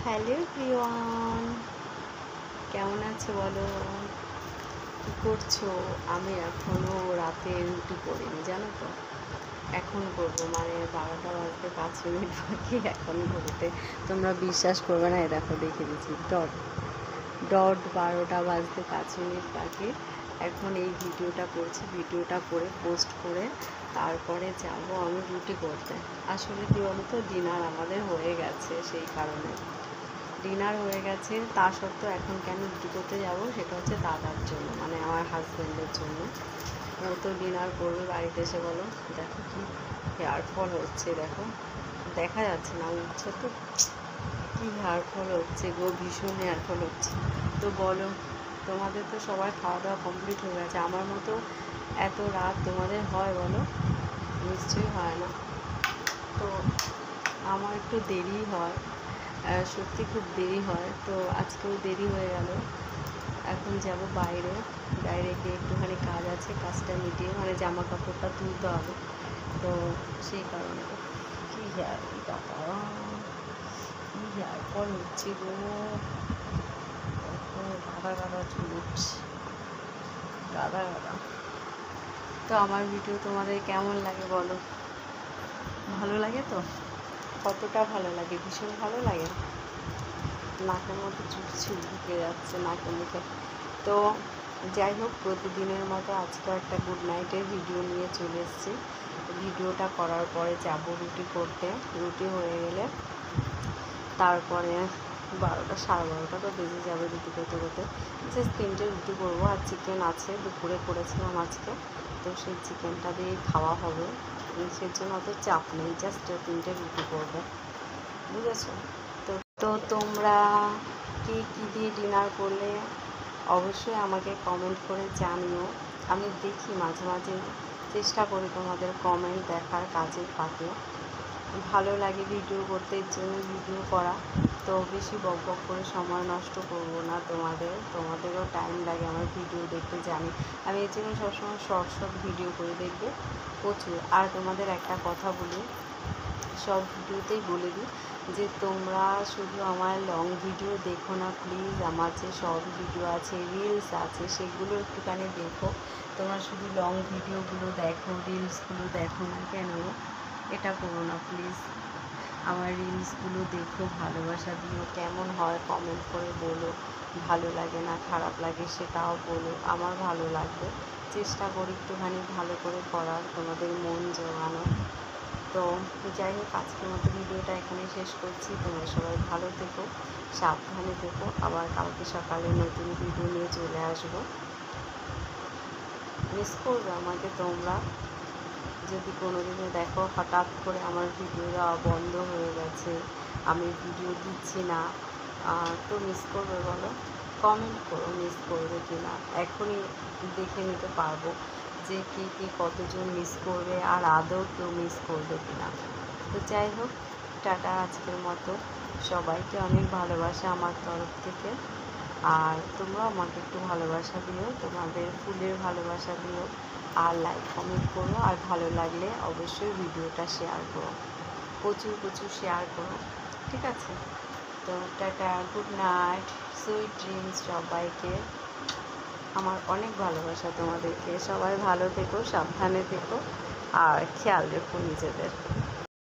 Hello everyone, কেমন আছো বলো? কী করছো? আমি এখনও রাতে রুটি করিনি, জানো তো। এখন করবো, মানে 12টা বাজতে 5 মিনিট বাকি এখন করতে। তোমরা বিশ্বাস করবে না, দেখো দেখে দিচ্ছি, ডট ডট 12টা বাজতে 5 মিনিট বাকি। এখন এই ভিডিওটা করছি, ভিডিওটা করে পোস্ট করে তারপরে যাব আমি রুটি করতে। আসলে কী বলো তো, ডিনার আমাদের হয়ে গেছে, সেই কারণে ডিনার হয়ে গেছে। তা সত্ত্বেও এখন কেন রুটি করতে যাবো, সেটা হচ্ছে দাদার জন্য, মানে আমার হাজব্যান্ডের জন্য। ও তো ডিনার করবে বাড়িতে এসে। বলো, দেখো কি হেয়ার ফল হচ্ছে, দেখো দেখা যাচ্ছে না, উঠছে তো, কী হেয়ার ফল হচ্ছে গো, ভীষণ হেয়ার ফল হচ্ছে। তো বলো, তোমাদের তো সবার খাওয়া দাওয়া কমপ্লিট হয়ে গেছে, আমার মতো এত রাত তোমাদের হয় বলো? নিশ্চয়ই হয় না। তো আমার একটু দেরি হয়, সত্যি খুব দেরি হয়। তো আজকেও দেরি হয়ে গেল। এখন যাব বাইরে, বাইরে গিয়ে একটুখানি কাজ আছে, কাজটা মিটিয়ে মানে জামা কাপড়টা তুলতে হবে। তো সেই কারণে কী হেয়ার, বাবা কী হেয়ার ফল হচ্ছে গো, গাদা গাদা চুল উঠছে, গাদা গাদা। তো আমার ভিডিও তোমাদের কেমন লাগে বলো? ভালো লাগে তো? কতটা ভালো লাগে? ভীষণ ভালো লাগে। নাকের মধ্যে চুল ঢুকে যাচ্ছে নাকের মুখে। তো যাই হোক, প্রতিদিনের মতো আজকে একটা গুড নাইটের ভিডিও নিয়ে চলে এসেছি। ভিডিওটা করার পরে যাব রুটি করতে। রুটি হয়ে গেলে তারপরে 12টা 12:30 তো বেজে যাবে রুটি করতে করতে। জাস্ট 3টে রুটি করবো, আর চিকেন আছে, দুপুরে করেছিলাম আজকে, তো সেই চিকেনটা দিয়ে খাওয়া হবে। সেজন্য অত চাপ নেই, জাস্ট 3টে রুটি করবো, বুঝেছো? তো তোমরা কী দিয়ে ডিনার করলে অবশ্যই আমাকে কমেন্ট করে জানিও। আমি দেখি মাঝে মাঝে, চেষ্টা করি তোমাদের কমেন্ট দেখার কাজের ফাঁকে। ভালো লাগে ভিডিও করতে, এর জন্য ভিডিও করা। তো বেশি বক বক করে সময় নষ্ট করব না তোমাদেরও টাইম লাগে আমার ভিডিও দেখতে, জানি। আমি এর জন্য সবসময় শর্ট ভিডিও করে দেখবে প্রচুর। আর তোমাদের একটা কথা বলি, সব ভিডিওতেই বলে দিই যে তোমরা শুধু আমার লং ভিডিও দেখো না প্লিজ। আমার যে শর্ট ভিডিও আছে, রিলস আছে, সেগুলো একটুখানি দেখো। তোমরা শুধু লং ভিডিওগুলো দেখো, রিলসগুলো দেখো না কেন? এটা করো না প্লিজ। আমার রিলসগুলো দেখো, ভালোবাসা দিও। কেমন হয় কমেন্ট করে বলো, ভালো লাগে না খারাপ লাগে সেটাও বলো, আমার ভালো লাগবে। চেষ্টা করি একটুখানি ভালো করে করার, তোমাদের মন জোগানোর। তো যাই হোক, আজকের মতো ভিডিওটা এখানে শেষ করছি। তোমরা সবাই ভালো থেকো, সাবধানে থেকো। আবার কালকে সকালে নতুন ভিডিও নিয়ে চলে আসবো। মিস করবে আমাকে তোমরা যদি কোনো দিনও দেখো হঠাৎ করে আমার ভিডিও দেওয়া বন্ধ হয়ে গেছে, আমি ভিডিও দিচ্ছি না, তো মিস করবে বলো? কমেন্ট করো মিস করবে কি না, এখনই দেখে নিতে পারবো যে কে কতজন মিস করবে, আর আদৌ কেউ মিস করবে কি না। তো যাই হোক, টাটা আজকের মতো। সবাইকে অনেক ভালোবাসা আমার তরফ থেকে। আর তোমরা আমাকে একটু ভালোবাসা দিও, তোমাদের ফুলের ভালোবাসা দিও। আর লাইক কমেন্ট করো, আর ভালো লাগলে অবশ্যই ভিডিওটা শেয়ার করো, প্রচুর শেয়ার করো, ঠিক আছে? তো tata, good night, sweet dreams সবাইকে। আমার অনেক ভালোবাসা তোমাদেরকে। সবাই ভালো থেকো, সাবধানে থেকো, আর খেয়াল রেখো নিজেদের।